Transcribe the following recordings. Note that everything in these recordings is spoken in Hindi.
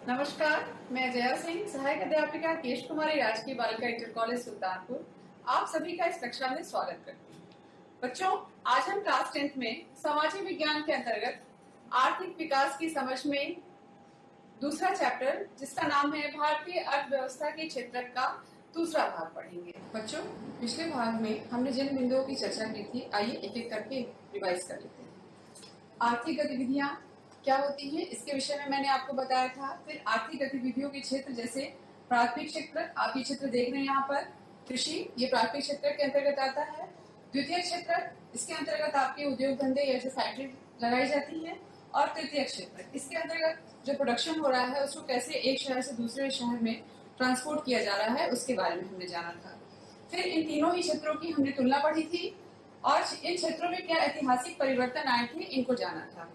नमस्कार, मैं जया सिंह, सहायक अध्यापिका केश कुमारी राजकीय बालिका इंटर कॉलेज सुल्तानपुर आप सभी का इस कक्षा में स्वागत करती हूँ। बच्चों, आज हम क्लास 10th में सामाजिक विज्ञान के अंतर्गत आर्थिक विकास की समझ में दूसरा चैप्टर, जिसका नाम है भारतीय अर्थव्यवस्था के क्षेत्रक का दूसरा भाग पढ़ेंगे। बच्चों, पिछले भाग में हमने जिन बिंदुओं की चर्चा की थी, आइए एक एक करके रिवाइज कर लेते हैं। आर्थिक गतिविधियां क्या होती हैं, इसके विषय में मैंने आपको बताया था। फिर आर्थिक गतिविधियों के क्षेत्र जैसे प्राथमिक क्षेत्र, आप ये क्षेत्र देख रहे हैं यहाँ पर, कृषि ये प्राथमिक क्षेत्र के अंतर्गत आता है। द्वितीय क्षेत्र, इसके अंतर्गत आपके उद्योग धंधे या जो फैक्ट्री लगाई जाती है। और तृतीय क्षेत्र, इसके अंतर्गत जो प्रोडक्शन हो रहा है उसको कैसे एक शहर से दूसरे शहर में ट्रांसपोर्ट किया जा रहा है उसके बारे में हमने जाना था। फिर इन तीनों ही क्षेत्रों की हमने तुलना पढ़ी थी और इन क्षेत्रों में क्या ऐतिहासिक परिवर्तन आए थे इनको जाना था।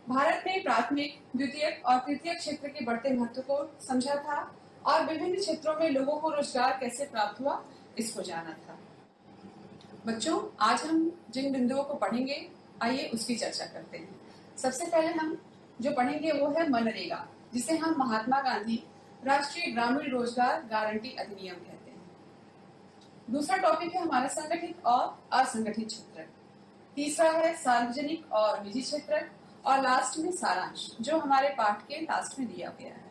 भारत में प्राथमिक, द्वितीयक और तृतीयक क्षेत्र के बढ़ते महत्व को समझा था और विभिन्न क्षेत्रों में लोगों को रोजगार कैसे प्राप्त हुआ इसको जाना था। बच्चों, आज हम जिन बिंदुओं को पढ़ेंगे, आइए उसकी चर्चा करते हैं। सबसे पहले हम जो पढ़ेंगे वो है मनरेगा, जिसे हम महात्मा गांधी राष्ट्रीय ग्रामीण रोजगार गारंटी अधिनियम कहते हैं। दूसरा टॉपिक है हमारा संगठित और असंगठित क्षेत्र। तीसरा है सार्वजनिक और निजी क्षेत्र और लास्ट में सारांश, जो हमारे पाठ के लास्ट में दिया गया है।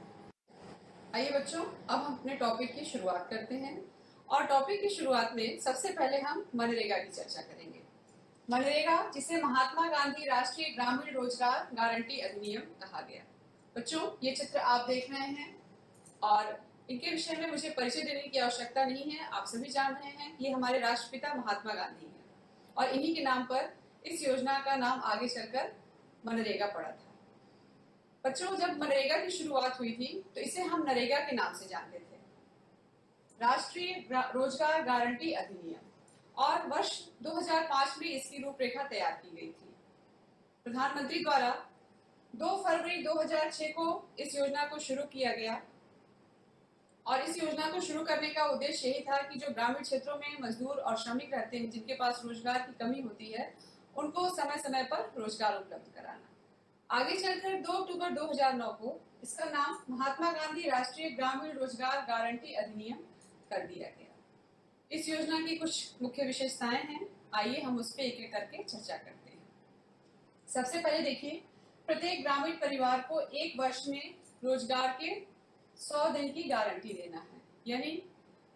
आइए बच्चों, अब हम अपने टॉपिक की शुरुआत करते हैं और टॉपिक की शुरुआत में सबसे पहले हम मनरेगा की चर्चा करेंगे। मनरेगा, जिसे महात्मा गांधी राष्ट्रीय ग्रामीण रोजगार गारंटी अधिनियम कहा गया। बच्चों, ये चित्र आप देख रहे हैं और इनके विषय में मुझे परिचय देने की आवश्यकता नहीं है। आप सभी जान रहे हैं कि ये हमारे राष्ट्रपिता महात्मा गांधी हैं और इन्हीं के नाम पर इस योजना का नाम आगे चलकर मनरेगा पड़ा था। बच्चों, जब मनरेगा की शुरुआत हुई थी तो इसे हम नरेगा के नाम से जानते थे, राष्ट्रीय रोजगार गारंटी अधिनियम, और वर्ष 2005 में इसकी रूपरेखा तैयार की गई थी। प्रधानमंत्री द्वारा 2 फरवरी 2006 को इस योजना को शुरू किया गया और इस योजना को शुरू करने का उद्देश्य यही था कि जो ग्रामीण क्षेत्रों में मजदूर और श्रमिक रहते हैं, जिनके पास रोजगार की कमी होती है, उनको समय समय पर रोजगार उपलब्ध कराना। आगे चलकर 2 अक्टूबर 2009 को इसका नाम महात्मा गांधी राष्ट्रीय ग्रामीण रोजगार गारंटी अधिनियम कर दिया गया। इस योजना की कुछ मुख्य विशेषताएं हैं, आइए हम उस पर एक एक करके चर्चा करते हैं। सबसे पहले देखिए, प्रत्येक ग्रामीण परिवार को 1 वर्ष में रोजगार के 100 दिन की गारंटी देना है। यानी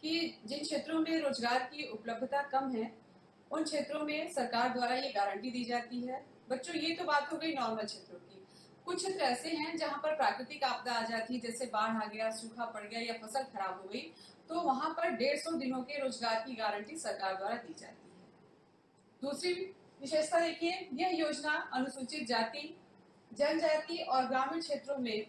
कि जिन क्षेत्रों में रोजगार की उपलब्धता कम है, उन क्षेत्रों में सरकार द्वारा ये गारंटी दी जाती है। बच्चों, ये तो बात हो गई नॉर्मल क्षेत्रों की। कुछ क्षेत्र ऐसे हैं जहां पर प्राकृतिक आपदा आ जाती है, जैसे बाढ़ आ गया, सूखा पड़ गया या फसल खराब हो गई, तो वहां पर 150 दिनों के रोजगार की गारंटी सरकार द्वारा दी जाती है। दूसरी विशेषता देखिए, यह योजना अनुसूचित जाति, जनजाति और ग्रामीण क्षेत्रों में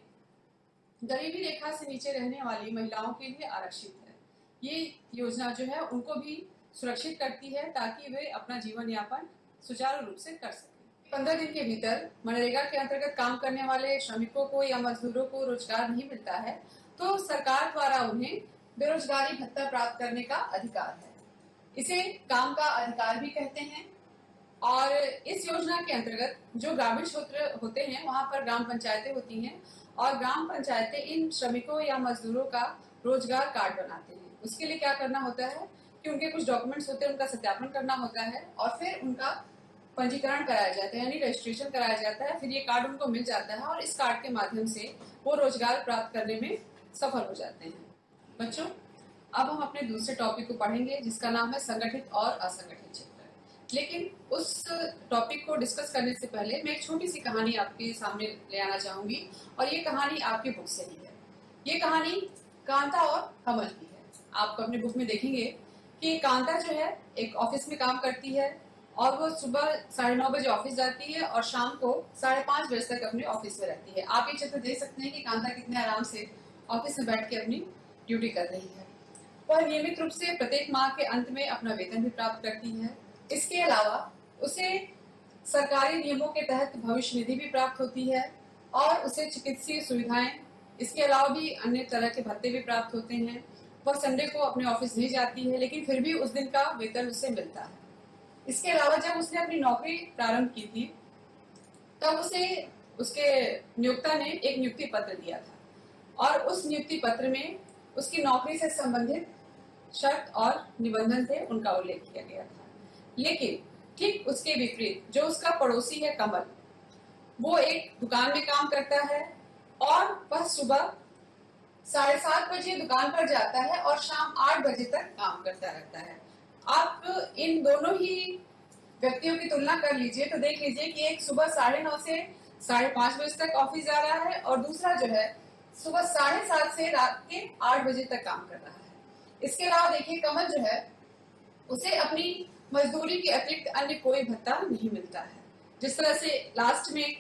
गरीबी रेखा से नीचे रहने वाली महिलाओं के लिए आरक्षित है। ये योजना जो है उनको भी सुरक्षित करती है ताकि वे अपना जीवन यापन सुचारू रूप से कर सकें। 15 दिन के भीतर मनरेगा के अंतर्गत काम करने वाले श्रमिकों को या मजदूरों को रोजगार नहीं मिलता है तो सरकार द्वारा उन्हें बेरोजगारी भत्ता प्राप्त करने का अधिकार है। इसे काम का अधिकार भी कहते हैं। और इस योजना के अंतर्गत जो ग्रामीण क्षेत्र होते हैं वहां पर ग्राम पंचायतें होती हैं और ग्राम पंचायतें इन श्रमिकों या मजदूरों का रोजगार कार्ड बनाते हैं। उसके लिए क्या करना होता है कि उनके कुछ डॉक्यूमेंट्स होते हैं, उनका सत्यापन करना होता है और फिर उनका पंजीकरण कराया जाता है, यानी रजिस्ट्रेशन कराया जाता है। फिर ये कार्ड उनको मिल जाता है और इस कार्ड के माध्यम से वो रोजगार प्राप्त करने में सफल हो जाते हैं। बच्चों, अब हम अपने दूसरे टॉपिक को पढ़ेंगे जिसका नाम है संगठित और असंगठित क्षेत्र। लेकिन उस टॉपिक को डिस्कस करने से पहले मैं एक छोटी सी कहानी आपके सामने ले आना चाहूंगी और ये कहानी आपकी बुक से ही है। ये कहानी कांता और कमल की है। आप अपने बुक में देखेंगे कि कांता जो है एक ऑफिस में काम करती है और वो सुबह 9:30 बजे ऑफिस जाती है और शाम को 5:30 बजे तक अपने ऑफिस में रहती है। आप ये चित्र देख सकते हैं कि कांता कितने आराम से ऑफिस में बैठ के अपनी ड्यूटी कर रही है। वह नियमित रूप से प्रत्येक माह के अंत में अपना वेतन भी प्राप्त करती है। इसके अलावा उसे सरकारी नियमों के तहत भविष्य निधि भी प्राप्त होती है और उसे चिकित्सीय सुविधाएं, इसके अलावा भी अन्य तरह के भत्ते भी प्राप्त होते हैं। वह संडे को अपने ऑफिस नहीं जाती है लेकिन फिर भी उस दिन का वेतन उसे मिलता है। इसके अलावा जब उसने अपनी नौकरी प्रारंभ की थी तब उसे उसके नियोक्ता ने एक नियुक्ति पत्र दिया था और उस नियुक्ति पत्र में उसकी नौकरी से संबंधित शर्त और निबंधन थे, उनका उल्लेख किया गया था। लेकिन ठीक उसके विपरीत जो उसका पड़ोसी है कमल, वो एक दुकान में काम करता है और वह सुबह 7:30 बजे दुकान पर जाता है और शाम 8 बजे तक काम करता रहता है। आप इन दोनों ही व्यक्तियों की तुलना कर लीजिए तो देख लीजिए कि एक सुबह 9:30 से 5:30 बजे तक ऑफिस जा रहा है और दूसरा जो है सुबह 7:30 से रात के 8 बजे तक काम कर रहा है। इसके अलावा देखिए कमल जो है उसे अपनी मजदूरी के अतिरिक्त अन्य कोई भत्ता नहीं मिलता है। जिस तरह से लास्ट में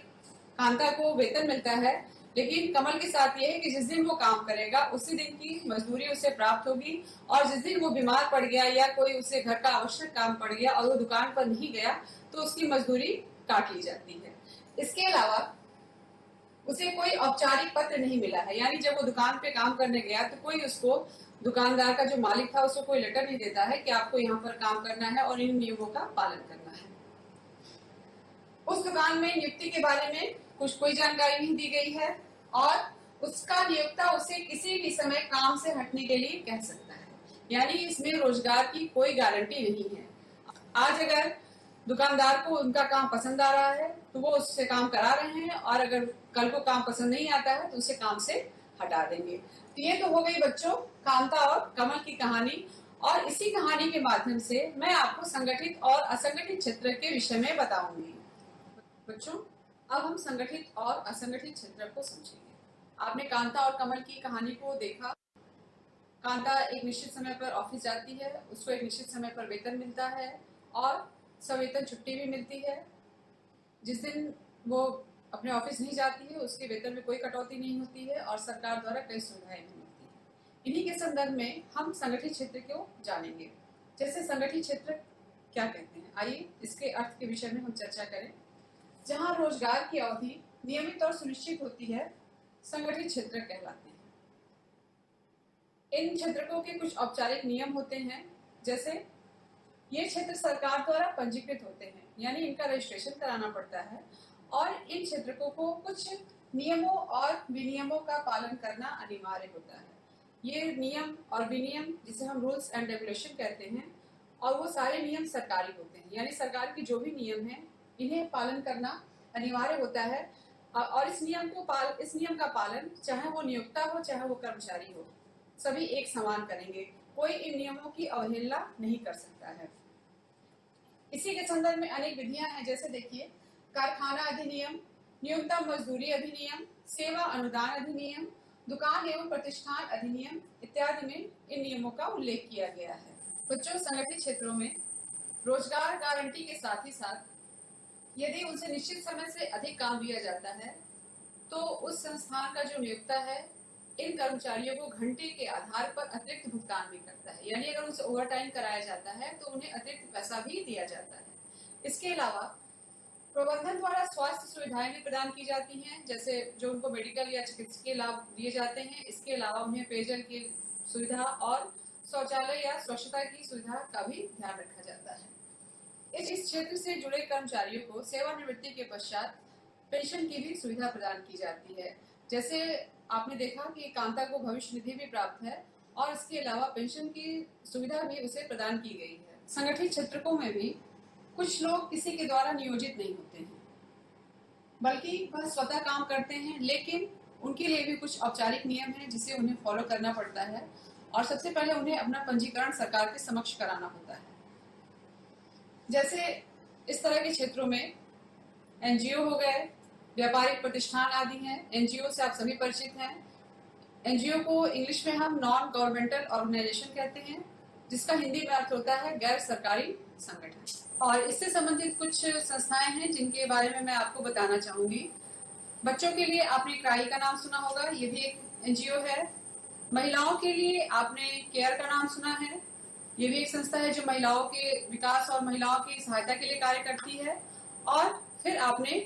कांता को वेतन मिलता है, लेकिन कमल के साथ ये है कि जिस दिन वो काम करेगा उसी दिन की मजदूरी उसे प्राप्त होगी और जिस दिन वो बीमार पड़ गया या कोई उसे घर का आवश्यक काम पड़ गया और वो दुकान पर नहीं गया तो उसकी मजदूरी काट ली जाती है। इसके अलावा उसे कोई औपचारिक पत्र नहीं मिला है, यानी जब वो दुकान पे काम करने गया तो कोई उसको, दुकानदार का जो मालिक था, उसको कोई लेटर नहीं देता है कि आपको यहाँ पर काम करना है और इन नियमों का पालन करना है। उस दुकान में नियुक्ति के बारे में कोई जानकारी नहीं दी गई है और उसका नियोक्ता उसे किसी भी समय काम से हटने के लिए कह सकता है, यानी इसमें रोजगार की कोई गारंटी नहीं है। आज अगर दुकानदार को उनका काम पसंद आ रहा है तो वो उससे काम करा रहे हैं और अगर कल को काम पसंद नहीं आता है तो उसे काम से हटा देंगे। तो ये तो हो गई बच्चों कांता और कमल की कहानी, और इसी कहानी के माध्यम से मैं आपको संगठित और असंगठित क्षेत्र के विषय में बताऊंगी। बच्चों अब हम संगठित और असंगठित क्षेत्र को समझेंगे। आपने कांता और कमल की कहानी को देखा। कांता एक निश्चित समय पर ऑफिस जाती है, उसको एक निश्चित समय पर वेतन मिलता है और सवेतन छुट्टी भी मिलती है। जिस दिन वो अपने ऑफिस नहीं जाती है उसके वेतन में कोई कटौती नहीं होती है और सरकार द्वारा कई सुविधाएं भी मिलती है। इन्हीं के संदर्भ में हम संगठित क्षेत्र को जानेंगे। जैसे संगठित क्षेत्र क्या कहते हैं, आइए इसके अर्थ के विषय में हम चर्चा करें। जहां रोजगार की अवधि नियमित और सुनिश्चित होती है, संगठित क्षेत्र कहलाते हैं। इन क्षेत्रकों के कुछ औपचारिक नियम होते हैं, जैसे ये क्षेत्र सरकार द्वारा पंजीकृत होते हैं, यानी इनका रजिस्ट्रेशन कराना पड़ता है और इन क्षेत्रकों को कुछ नियमों और विनियमों का पालन करना अनिवार्य होता है। ये नियम और विनियम जिसे हम रूल्स एंड रेगुलेशन कहते हैं, और वो सारे नियम सरकारी होते हैं, यानी सरकार के जो भी नियम हैं इन्हें पालन करना अनिवार्य होता है। और इस नियम का पालन चाहे वो नियोक्ता हो चाहे वो कर्मचारी हो, सभी एक समान करेंगे, कोई इन नियमों की अवहेलना नहीं कर सकता है। इसी के संदर्भ में अनेक विधियां हैं, जैसे देखिए कारखाना अधिनियम, नियोक्ता मजदूरी अधिनियम, सेवा अनुदान अधिनियम, दुकान एवं प्रतिष्ठान अधिनियम इत्यादि में इन नियमों का उल्लेख किया गया है। बच्चों संगठित क्षेत्रों में रोजगार गारंटी के साथ ही साथ यदि उनसे निश्चित समय से अधिक काम दिया जाता है तो उस संस्थान का जो नियोक्ता है इन कर्मचारियों को घंटे के आधार पर अतिरिक्त भुगतान भी करता है, यानी अगर उनसे ओवर टाइम कराया जाता है तो उन्हें अतिरिक्त पैसा भी दिया जाता है। इसके अलावा प्रबंधन द्वारा स्वास्थ्य सुविधाएं भी प्रदान की जाती हैं, जैसे जो उनको मेडिकल या चिकित्सकीय लाभ दिए जाते हैं। इसके अलावा उन्हें पेयजल की सुविधा और शौचालय या स्वच्छता की सुविधा का भी ध्यान रखा जाता है। इस क्षेत्र से जुड़े कर्मचारियों को सेवानिवृत्ति के पश्चात पेंशन की भी सुविधा प्रदान की जाती है। जैसे आपने देखा कि कांता को भविष्य निधि भी प्राप्त है और इसके अलावा पेंशन की सुविधा भी उसे प्रदान की गई है। संगठित क्षेत्रों में भी कुछ लोग किसी के द्वारा नियोजित नहीं होते हैं, बल्कि वह स्वतः काम करते हैं, लेकिन उनके लिए भी कुछ औपचारिक नियम हैं जिसे उन्हें फॉलो करना पड़ता है और सबसे पहले उन्हें अपना पंजीकरण सरकार के समक्ष कराना होता है। जैसे इस तरह के क्षेत्रों में एनजीओ हो गए, व्यापारिक प्रतिष्ठान आदि हैं। एनजीओ से आप सभी परिचित हैं। एनजीओ को इंग्लिश में हम नॉन गवर्नमेंटल ऑर्गेनाइजेशन कहते हैं, जिसका हिंदी में अर्थ होता है गैर सरकारी संगठन। और इससे संबंधित कुछ संस्थाएं हैं जिनके बारे में मैं आपको बताना चाहूंगी। बच्चों के लिए आपने क्राई का नाम सुना होगा, ये भी एक एनजीओ है। महिलाओं के लिए आपने केयर का नाम सुना है, ये भी एक संस्था है जो महिलाओं के विकास और महिलाओं की सहायता के लिए कार्य करती है। और फिर आपने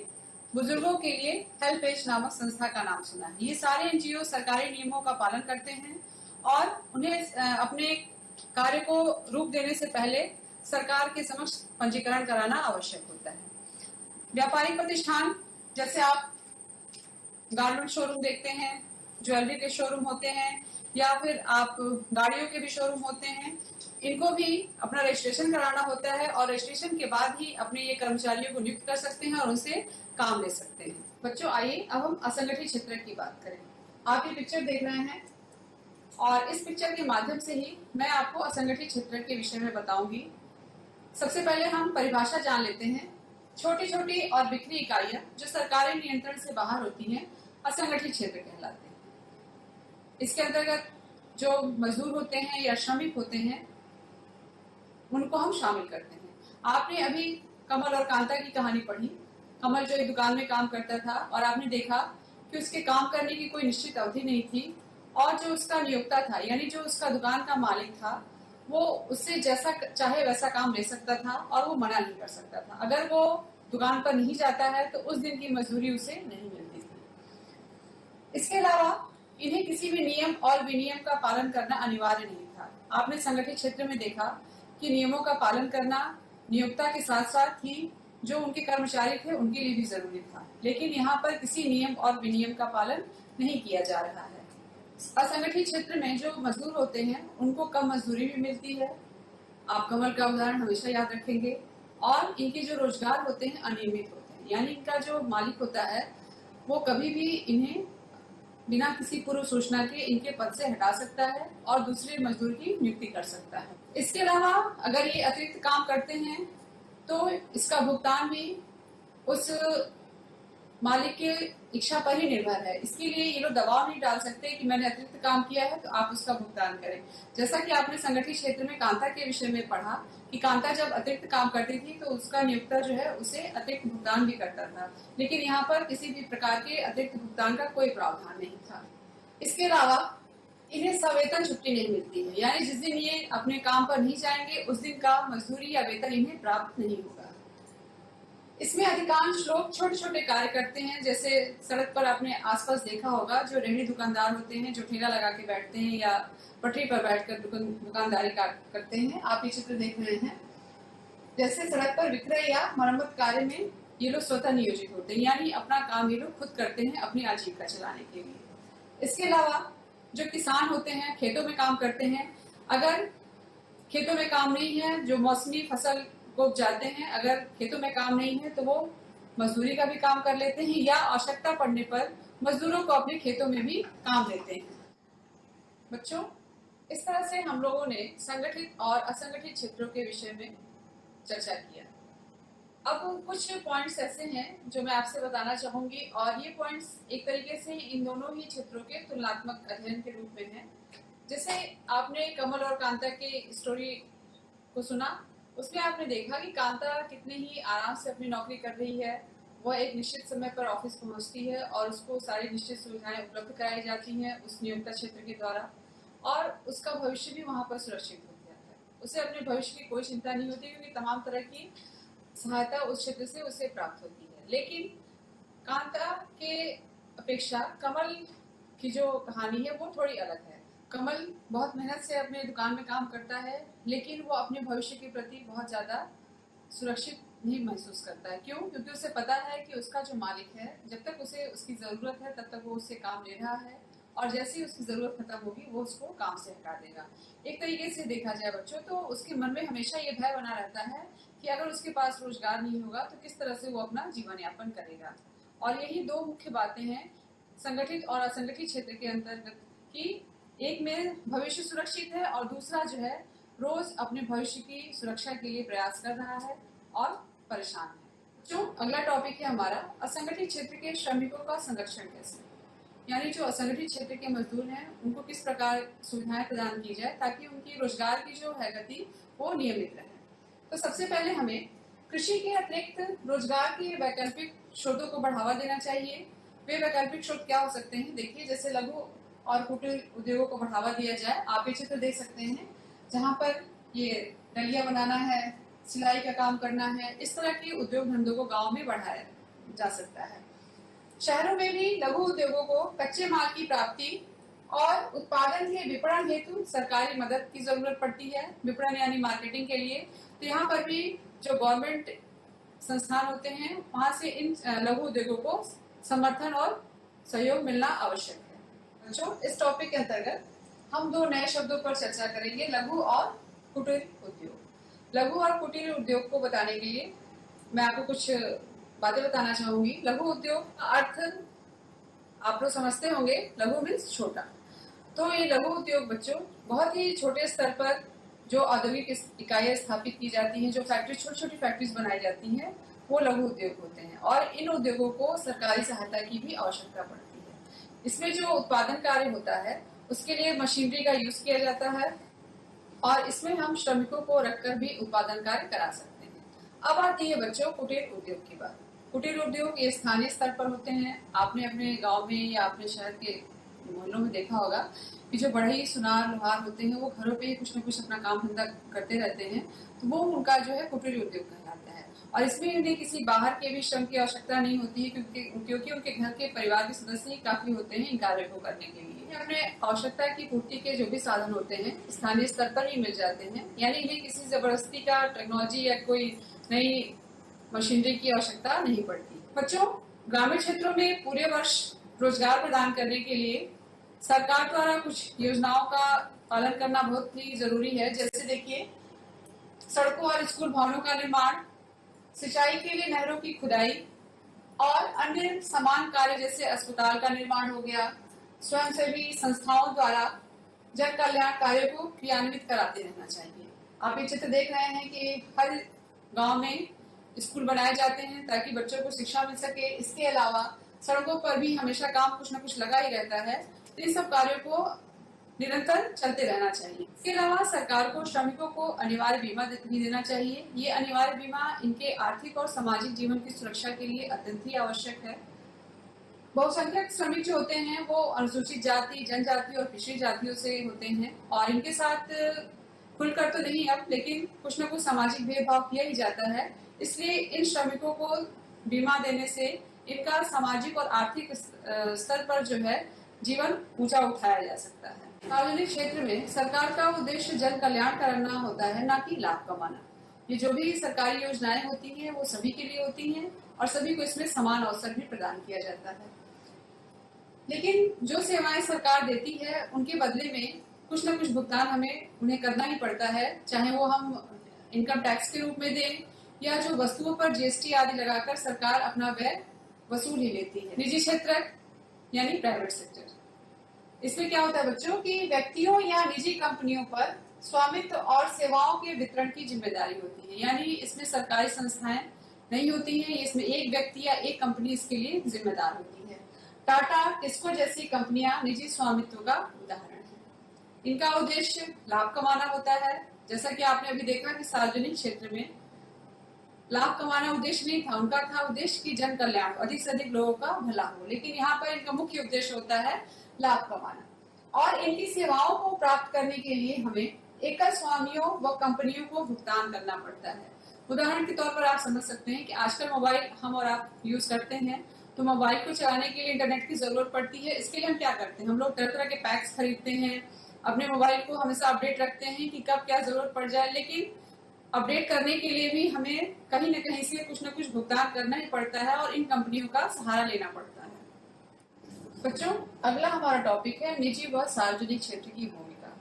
बुजुर्गों के लिए हेल्प एज नामक संस्था का नाम सुना है। ये सारे एनजीओ सरकारी नियमों का पालन करते हैं और उन्हें अपने कार्य को रूप देने से पहले सरकार के समक्ष पंजीकरण कराना आवश्यक होता है। व्यापारिक प्रतिष्ठान, जैसे आप गारमेंट शोरूम देखते हैं, ज्वेलरी के शोरूम होते हैं या फिर आप गाड़ियों के भी शोरूम होते हैं, इनको भी अपना रजिस्ट्रेशन कराना होता है और रजिस्ट्रेशन के बाद ही अपने ये कर्मचारियों को नियुक्त कर सकते हैं और उनसे काम ले सकते हैं। बच्चों, आइए अब हम असंगठित क्षेत्र की बात करें। आप ये पिक्चर देख रहे हैं और इस पिक्चर के माध्यम से ही मैं आपको असंगठित क्षेत्र के विषय में बताऊंगी। सबसे पहले हम परिभाषा जान लेते हैं। छोटी छोटी और बिखरी इकाइयां जो सरकारी नियंत्रण से बाहर होती हैं, असंगठित क्षेत्र कहलाते हैं। इसके अंतर्गत जो मजदूर होते हैं या श्रमिक होते हैं, उनको हम शामिल करते हैं। आपने अभी कमल और कांता की कहानी पढ़ी। कमल जो एक दुकान में काम करता था और आपने देखा कि उसके काम करने की कोई निश्चित अवधि नहीं थी और जो उसका नियोक्ता था, यानी जो उसका दुकान का मालिक था, वो उससे जैसा चाहे वैसा काम ले सकता था और वो मना नहीं कर सकता था। अगर वो दुकान पर नहीं जाता है तो उस दिन की मजदूरी उसे नहीं मिलती थी। इसके अलावा इन्हें किसी भी नियम और विनियम का पालन करना अनिवार्य नहीं था। आपने संगठित क्षेत्र में देखा कि नियमों का पालन करना नियोक्ता के साथ साथ ही जो उनके कर्मचारी थे उनके लिए भी जरूरी था, लेकिन यहाँ पर किसी नियम और विनियम का पालन नहीं किया जा रहा है। असंगठित क्षेत्र में जो मजदूर होते हैं उनको कम मजदूरी भी मिलती है। आप कमल का उदाहरण हमेशा याद रखेंगे। और इनके जो रोजगार होते हैं अनियमित होते हैं, यानी इनका जो मालिक होता है वो कभी भी इन्हें बिना किसी पूर्व सूचना के इनके पद से हटा सकता है और दूसरे मजदूर की नियुक्ति कर सकता है। इसके अलावा अगर ये अतिरिक्त काम करते हैं तो इसका भुगतान भी उस मालिक के इच्छा पर ही निर्भर है। इसके लिए ये लोग दबाव नहीं डाल सकते कि मैंने अतिरिक्त काम किया है तो आप उसका भुगतान करें। जैसा कि आपने संगठित क्षेत्र में कांता के विषय में पढ़ा कि कांता जब अतिरिक्त काम करती थी तो उसका नियोक्ता जो है उसे अतिरिक्त भुगतान भी करता था, लेकिन यहाँ पर किसी भी प्रकार के अतिरिक्त भुगतान का कोई प्रावधान नहीं था। इसके अलावा इन्हें सवेतन छुट्टी नहीं मिलती है, यानी जिस दिन ये अपने काम पर नहीं जाएंगे उस दिन का मजदूरी या वेतन इन्हें प्राप्त नहीं होगा। इसमें अधिकांश लोग छोटे छोटे कार्य करते हैं, जैसे सड़क पर आपने आसपास देखा होगा जो रेहड़ी दुकानदार होते हैं जो ठेला लगा के बैठते हैं या पटरी पर बैठकर दुकानदारी करते हैं। आप ये चित्र देख रहे हैं। जैसे सड़क पर विक्रय या मरम्मत कार्य में ये लोग स्वतः नियोजित होते हैं, यानी अपना काम ये लोग खुद करते हैं अपनी आजीविका चलाने के लिए। इसके अलावा जो किसान होते हैं खेतों में काम करते हैं। अगर खेतों में काम नहीं है, जो मौसमी फसल को उपजाते हैं, अगर खेतों में काम नहीं है तो वो मजदूरी का भी काम कर लेते हैं या आवश्यकता पड़ने पर मजदूरों को अपने खेतों में भी काम देते हैं। बच्चों, इस तरह से हम लोगों ने संगठित और असंगठित क्षेत्रों के विषय में चर्चा किया। अब कुछ पॉइंट्स ऐसे हैं जो मैं आपसे बताना चाहूंगी और ये पॉइंट्स एक तरीके से इन दोनों ही क्षेत्रों के तुलनात्मक अध्ययन के रूप में हैं। जैसे आपने कमल और कांता के स्टोरी को सुना, उसमें आपने देखा कि कांता कितने ही आराम से अपनी नौकरी कर रही है। वह एक निश्चित समय पर ऑफिस पहुंचती है और उसको सारी निश्चित सुविधाएं उपलब्ध कराई जाती हैं उस नियोक्ता क्षेत्र के द्वारा, और उसका भविष्य भी वहां पर सुरक्षित हो जाता है। उसे अपने भविष्य की कोई चिंता नहीं होती क्योंकि तमाम तरह की सहायता उस क्षेत्र से उसे प्राप्त होती है। लेकिन कांता के अपेक्षा कमल की जो कहानी है वो थोड़ी अलग है। कमल बहुत मेहनत से अपने दुकान में काम करता है, लेकिन वो अपने भविष्य के प्रति बहुत ज्यादा सुरक्षित नहीं महसूस करता है। क्यों? क्योंकि उसे पता है कि उसका जो मालिक है जब तक उसे उसकी जरूरत है तब तक वो उससे काम ले रहा है और जैसे ही उसकी जरूरत खत्म होगी वो उसको काम से हटा देगा। एक तरीके से देखा जाए बच्चों तो उसके मन में हमेशा ये भय बना रहता है कि अगर उसके पास रोजगार नहीं होगा तो किस तरह से वो अपना जीवन यापन करेगा। और यही दो मुख्य बातें हैं संगठित और असंगठित क्षेत्र के अंतर्गत की। एक में भविष्य सुरक्षित है और दूसरा जो है रोज अपने भविष्य की सुरक्षा के लिए प्रयास कर रहा है और परेशान है। जो अगला टॉपिक है हमारा असंगठित क्षेत्र के श्रमिकों का संरक्षण कैसे, यानी जो असंगठित क्षेत्र के मजदूर हैं उनको किस प्रकार सुविधाएं प्रदान की जाए ताकि उनकी रोजगार की जो है गति वो नियमित रहे। तो सबसे पहले हमें कृषि के अतिरिक्त रोजगार के वैकल्पिक स्रोतों को बढ़ावा देना चाहिए। वे वैकल्पिक स्रोत क्या हो सकते हैं? देखिए, जैसे लघु और कुटीर उद्योगों को बढ़ावा दिया जाए। आप ये चित्र देख सकते हैं जहाँ पर ये डलिया बनाना है, सिलाई का काम करना है, इस तरह के उद्योग धंधों को गांव में बढ़ाया जा सकता है। शहरों में भी लघु उद्योगों को कच्चे माल की प्राप्ति और उत्पादन के विपणन हेतु सरकारी मदद की जरूरत पड़ती है, विपणन यानी मार्केटिंग के लिए। तो यहाँ पर भी जो गवर्नमेंट संस्थान होते हैं वहां से इन लघु उद्योगों को समर्थन और सहयोग मिलना आवश्यक है। बच्चों, इस टॉपिक के अंतर्गत हम दो नए शब्दों पर चर्चा करेंगे, लघु और कुटीर उद्योग। लघु और कुटीर उद्योग को बताने के लिए मैं आपको कुछ बातें बताना चाहूंगी। लघु उद्योग का अर्थ आप लोग समझते होंगे, लघु मीन्स छोटा। तो ये लघु उद्योग बच्चों बहुत ही छोटे स्तर पर जो औद्योगिक इकाइयां स्थापित की जाती हैं, जो फैक्ट्री छोटी छोटी फैक्ट्रीज बनाई जाती हैं, वो लघु उद्योग होते हैं। और इन उद्योगों को सरकारी सहायता की भी आवश्यकता पड़ती है। इसमें जो उत्पादन कार्य होता है उसके लिए मशीनरी का यूज किया जाता है और इसमें हम श्रमिकों को रखकर भी उत्पादन कार्य करा सकते हैं। अब आती है बच्चों कुटीर उद्योग की बात। कुटीर उद्योग ये स्थानीय स्तर पर होते हैं। आपने अपने गांव में या अपने शहर के मोहल्लों में देखा होगा कि जो बढ़ई सुनार लोहार होते हैं वो घरों पे ही कुछ न कुछ अपना काम धंधा करते रहते हैं, तो वो उनका जो है कुटीर उद्योग कहलाता है। और इसमें उन्हें किसी बाहर के भी श्रम की आवश्यकता नहीं होती है, क्योंकि उनके घर के परिवार के सदस्य ही काफी होते हैं इन कार्यों को करने के लिए। अपने आवश्यकता की पूर्ति के जो भी साधन होते हैं स्थानीय स्तर पर ही मिल जाते हैं, यानी इन्हें किसी जबरदस्ती का टेक्नोलॉजी या कोई नई मशीनरी की आवश्यकता नहीं पड़ती। बच्चों, ग्रामीण क्षेत्रों में पूरे वर्ष रोजगार प्रदान करने के लिए सरकार द्वारा कुछ योजनाओं का पालन करना बहुत ही जरूरी है। जैसे देखिए, सड़कों और स्कूल भवनों का निर्माण, सिंचाई के लिए नहरों की खुदाई और अन्य समान कार्य जैसे अस्पताल का निर्माण हो गया। स्वयंसेवी संस्थाओं द्वारा जन कल्याण कार्य को क्रियान्वित कराते रहना चाहिए। आप ये चित्र देख रहे हैं कि हर गांव में स्कूल बनाए जाते हैं ताकि बच्चों को शिक्षा मिल सके। इसके अलावा सड़कों पर भी हमेशा काम कुछ न कुछ लगा ही रहता है, तो इन सब कार्यों को निरंतर चलते रहना चाहिए। इसके अलावा सरकार को श्रमिकों को अनिवार्य बीमा भी देना चाहिए। ये अनिवार्य बीमा इनके आर्थिक और सामाजिक जीवन की सुरक्षा के लिए अत्यंत ही आवश्यक है। बहुसंख्यक श्रमिक जो होते हैं वो अनुसूचित जाति, जनजाति और पिछड़ी जातियों से होते हैं और इनके साथ खुलकर तो नहीं अब, लेकिन कुछ न कुछ सामाजिक भेदभाव किया ही जाता है। इसलिए इन श्रमिकों को बीमा देने से इनका सामाजिक और आर्थिक स्तर पर जो है जीवन ऊंचा उठाया जा सकता है। सार्वजनिक क्षेत्र में सरकार का उद्देश्य जन कल्याण करना होता है, ना कि लाभ कमाना। ये जो भी सरकारी योजनाएं होती हैं वो सभी के लिए होती हैं और सभी को इसमें समान अवसर भी प्रदान किया जाता है। लेकिन जो सेवाएं सरकार देती है उनके बदले में कुछ न कुछ भुगतान हमें उन्हें करना ही पड़ता है, चाहे वो हम इनकम टैक्स के रूप में दें या जो वस्तुओं पर जीएसटी आदि लगाकर सरकार अपना व्यय वसूल ही लेती है। निजी क्षेत्र यानी प्राइवेट सेक्टर, इसमें क्या होता है बच्चों कि व्यक्तियों या निजी कंपनियों पर स्वामित्व और सेवाओं के वितरण की जिम्मेदारी होती है, यानी इसमें सरकारी संस्थाएं नहीं होती हैं। इसमें एक व्यक्ति या एक कंपनी इसके लिए जिम्मेदार होती है। टाटा, टिस्को जैसी कंपनियां निजी स्वामित्व का उदाहरण है। इनका उद्देश्य लाभ कमाना होता है। जैसा कि आपने अभी देखा कि सार्वजनिक क्षेत्र में लाभ कमाना उद्देश्य नहीं था, उनका था उद्देश्य की जन कल्याण, अधिक से अधिक लोगों का भला हो। लेकिन यहाँ पर इनका मुख्य उद्देश्य होता है लाभ कमाना। और इनकी सेवाओं को प्राप्त करने के लिए हमें एकल स्वामियों व कंपनियों को भुगतान करना पड़ता है। उदाहरण के तौर पर आप समझ सकते हैं कि आजकल मोबाइल हम और आप यूज करते हैं, तो मोबाइल को चलाने के लिए इंटरनेट की जरूरत पड़ती है। इसके लिए हम क्या करते हैं, हम लोग तरह तरह के पैक्स खरीदते हैं, अपने मोबाइल को हमेशा अपडेट रखते हैं कि कब क्या जरूरत पड़ जाए। लेकिन अपडेट करने के लिए भी हमें कहीं न कहीं से कुछ न कुछ भुगतान करना ही पड़ता है और इन कंपनियों का सहारा लेना पड़ता है। बच्चों, अगला हमारा टॉपिक है निजी व सार्वजनिक क्षेत्र की भूमिका।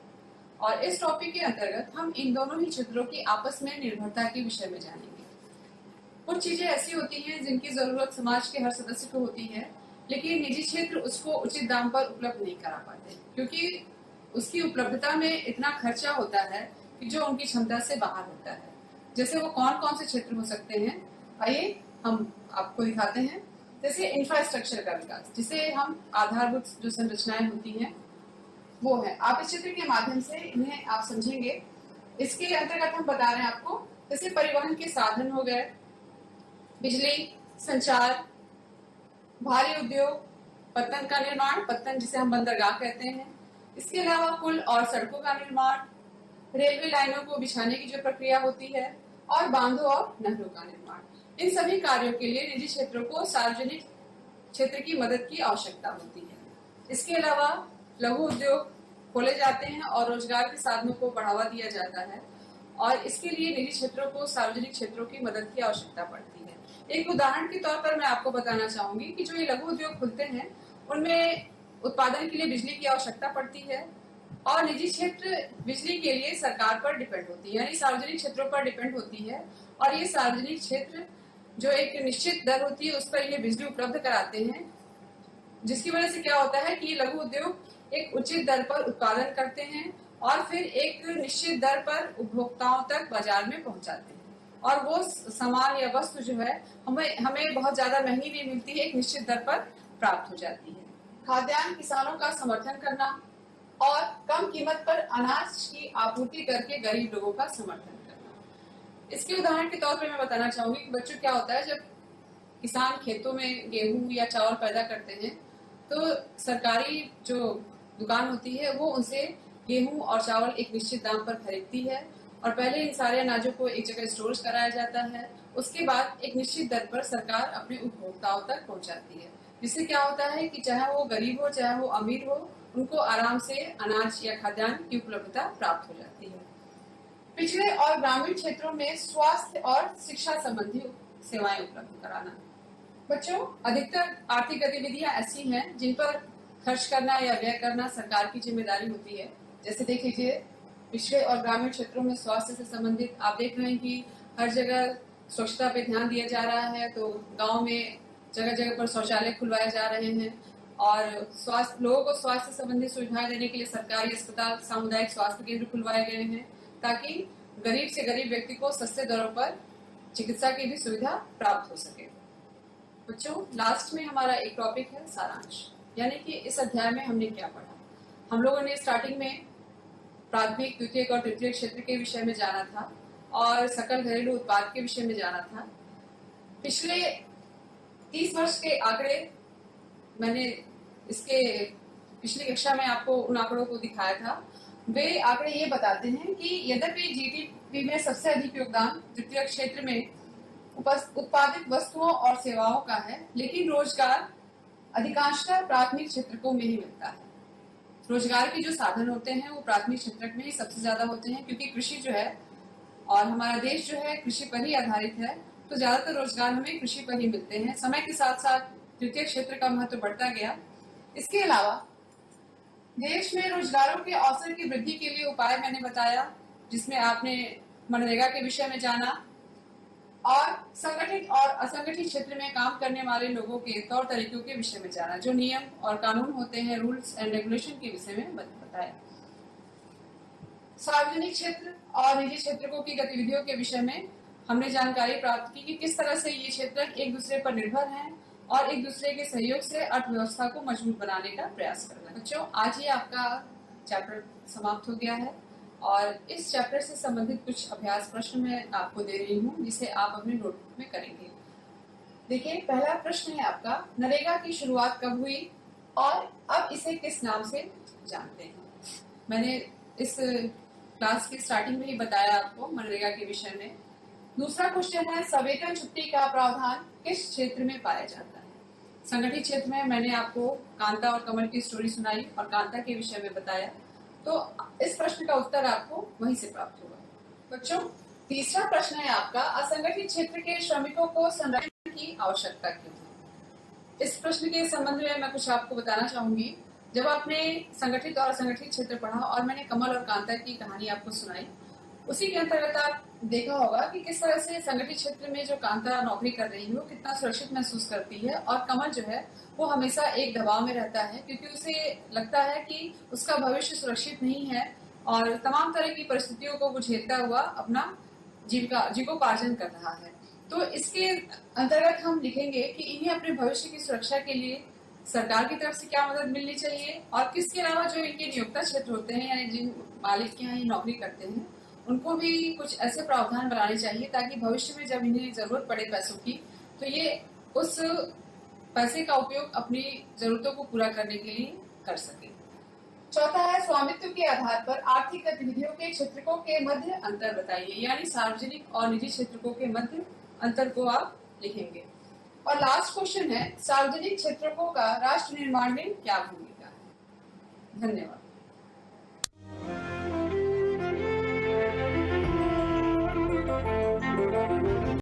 और इस टॉपिक के अंतर्गत हम इन दोनों ही क्षेत्रों की आपस में निर्भरता के विषय में जानेंगे। कुछ चीजें ऐसी होती हैं जिनकी जरूरत समाज के हर सदस्य को होती है, लेकिन निजी क्षेत्र उसको उचित दाम पर उपलब्ध नहीं करा पाते, क्योंकि उसकी उपलब्धता में इतना खर्चा होता है कि जो उनकी क्षमता से बाहर होता है। जैसे वो कौन कौन से क्षेत्र हो सकते हैं, आइए हम आपको दिखाते हैं। जैसे इंफ्रास्ट्रक्चर का विकास, जिसे हम आधारभूत जो संरचनाएं होती हैं वो है। आप इस चित्र के माध्यम से इन्हें आप समझेंगे। इसके अंतर्गत हम बता रहे हैं आपको, जैसे परिवहन के साधन हो गए, बिजली, संचार, भारी उद्योग, पत्तन का निर्माण, पत्तन जिसे हम बंदरगाह कहते हैं। इसके अलावा पुल और सड़कों का निर्माण, रेलवे लाइनों को बिछाने की जो प्रक्रिया होती है और बांधों और नहरों का निर्माण। इन सभी कार्यों के लिए निजी क्षेत्रों को सार्वजनिक क्षेत्र की मदद की आवश्यकता होती है। इसके अलावा लघु उद्योग खोले जाते हैं और रोजगार के साधनों को बढ़ावा दिया जाता है और इसके लिए निजी क्षेत्रों को सार्वजनिक क्षेत्रों की मदद की आवश्यकता पड़ती है। एक उदाहरण के तौर पर मैं आपको बताना चाहूंगी कि जो ये लघु उद्योग खुलते हैं उनमें उत्पादन के लिए बिजली की आवश्यकता पड़ती है और निजी क्षेत्र बिजली के लिए सरकार पर डिपेंड होती है, यानी सार्वजनिक क्षेत्रों पर डिपेंड होती है। और ये सार्वजनिक क्षेत्र जो एक निश्चित दर होती है उस पर ये बिजली उपलब्ध कराते हैं, जिसकी वजह से क्या होता है कि लघु उद्योग एक उचित दर पर उत्पादन करते हैं और फिर एक निश्चित दर पर उपभोक्ताओं तक बाजार में पहुंचाते हैं और वो सामान या वस्तु जो है हमें हमें बहुत ज्यादा महंगी भी मिलती है, एक निश्चित दर पर प्राप्त हो जाती है। खाद्यान्न किसानों का समर्थन करना और कम कीमत पर अनाज की आपूर्ति करके गरीब लोगों का समर्थन करना। इसके उदाहरण के तौर पर मैं बताना चाहूंगी कि बच्चों क्या होता है, जब किसान खेतों में गेहूं या चावल पैदा करते हैं तो सरकारी जो दुकान होती है वो उनसे गेहूं और चावल एक निश्चित दाम पर खरीदती है और पहले इन सारे अनाजों को एक जगह स्टोर कराया जाता है। उसके बाद एक निश्चित दर पर सरकार अपने उपभोक्ताओं तक पहुंचाती है, जिससे क्या होता है कि चाहे वो गरीब हो चाहे वो अमीर हो, उनको आराम से अनाज या खाद्यान्न की उपलब्धता प्राप्त हो जाती है। पिछड़े और ग्रामीण क्षेत्रों में स्वास्थ्य और शिक्षा संबंधी सेवाएं उपलब्ध कराना। बच्चों, अधिकतर आर्थिक गतिविधियां ऐसी हैं जिन पर खर्च करना या व्यय करना सरकार की जिम्मेदारी होती है। जैसे देख लीजिए, पिछड़े और ग्रामीण क्षेत्रों में स्वास्थ्य से संबंधित आप देख रहे हैं कि हर जगह स्वच्छता पे ध्यान दिया जा रहा है, तो गांव में जगह जगह पर शौचालय खुलवाए जा रहे हैं और स्वास्थ्य लोगों को स्वास्थ्य संबंधी सुविधाएं देने के लिए सरकारी अस्पताल, सामुदायिक स्वास्थ्य केंद्र खुलवाए गए हैं ताकि गरीब से गरीब व्यक्ति को सस्ते दरों पर चिकित्सा की भी सुविधा प्राप्त हो सके। बच्चों, लास्ट में हमारा एक टॉपिक है सारांश, यानी कि इस अध्याय में हमने क्या पढ़ा। हम लोगों ने स्टार्टिंग में प्राथमिक, द्वितीयक और तृतीयक क्षेत्र के विषय में जाना था और सकल घरेलू उत्पाद के विषय में जाना था। पिछले 30 वर्ष के आंकड़े मैंने इसके पिछली कक्षा में आपको उन आंकड़ों को दिखाया था। वे आंकड़े ये बताते हैं कि यद्यपि जीडीपी में सबसे अधिक योगदान तृतीयक क्षेत्र में उत्पादित वस्तुओं और सेवाओं का है, लेकिन रोजगार अधिकांशतः प्राथमिक क्षेत्र में ही मिलता है। रोजगार के जो साधन होते हैं वो प्राथमिक क्षेत्र में ही सबसे ज्यादा होते हैं, क्योंकि कृषि जो है और हमारा देश जो है कृषि पर ही आधारित है, तो ज्यादातर रोजगार हमें कृषि पर ही मिलते हैं। समय के साथ साथ तृतीय क्षेत्र का महत्व बढ़ता गया। इसके अलावा देश में रोजगारों के अवसर की वृद्धि के लिए उपाय मैंने बताया, जिसमें आपने मनरेगा के विषय में जाना और संगठित और असंगठित क्षेत्र में काम करने वाले लोगों के तौर तरीकों के विषय में जाना, जो नियम और कानून होते हैं, रूल्स एंड रेगुलेशन के विषय में बताया। सार्वजनिक क्षेत्र और निजी क्षेत्रों की गतिविधियों के विषय में हमने जानकारी प्राप्त की कि किस तरह से ये क्षेत्र एक दूसरे पर निर्भर हैं और एक दूसरे के सहयोग से अर्थव्यवस्था को मजबूत बनाने का प्रयास कर रहे हैं। बच्चों, आज ये आपका चैप्टर समाप्त हो गया है और इस चैप्टर से संबंधित कुछ अभ्यास प्रश्न मैं आपको दे रही हूँ, जिसे आप अपने नोटबुक में करेंगे। देखिए, पहला प्रश्न है आपका, नरेगा की शुरुआत कब हुई और अब इसे किस नाम से जानते हैं। मैंने इस क्लास की स्टार्टिंग में ही बताया आपको मनरेगा के विषय में। दूसरा क्वेश्चन है, सवेतन छुट्टी का प्रावधान किस क्षेत्र में पाया जाता है। संगठित क्षेत्र में मैंने आपको कांता और कमल की स्टोरी सुनाई और कांता के विषय में बताया, तो इस प्रश्न का उत्तर आपको वहीं से प्राप्त होगा। बच्चों, तीसरा प्रश्न है आपका, असंगठित क्षेत्र के श्रमिकों को संरक्षण की आवश्यकता क्यों है। इस प्रश्न के संबंध में मैं कुछ आपको बताना चाहूंगी। जब आपने संगठित और असंगठित क्षेत्र पढ़ा और मैंने कमल और कांता की कहानी आपको सुनाई, उसी के अंतर्गत आप देखा होगा कि किस तरह से संगठित क्षेत्र में जो कांता नौकरी कर रही है वो कितना सुरक्षित महसूस करती है और कमल जो है वो हमेशा एक दबाव में रहता है, क्योंकि उसे लगता है कि उसका भविष्य सुरक्षित नहीं है और तमाम तरह की परिस्थितियों को वो झेलता हुआ अपना जीविकोपार्जन कर रहा है। तो इसके अंतर्गत हम लिखेंगे कि इन्हें अपने भविष्य की सुरक्षा के लिए सरकार की तरफ से क्या मदद मिलनी चाहिए और किसके अलावा जो इनके नियोक्ता क्षेत्र होते हैं, यानी जिन मालिक के यहाँ ये नौकरी करते हैं, उनको भी कुछ ऐसे प्रावधान बनाने चाहिए ताकि भविष्य में जब इन्हें जरूरत पड़े पैसों की, तो ये उस पैसे का उपयोग अपनी जरूरतों को पूरा करने के लिए कर सके। चौथा है, स्वामित्व के आधार पर आर्थिक गतिविधियों के क्षेत्रकों के मध्य अंतर बताइए, यानी सार्वजनिक और निजी क्षेत्रकों के मध्य अंतर को आप लिखेंगे। और लास्ट क्वेश्चन है, सार्वजनिक क्षेत्रकों का राष्ट्र निर्माण में क्या भूमिका है। धन्यवाद।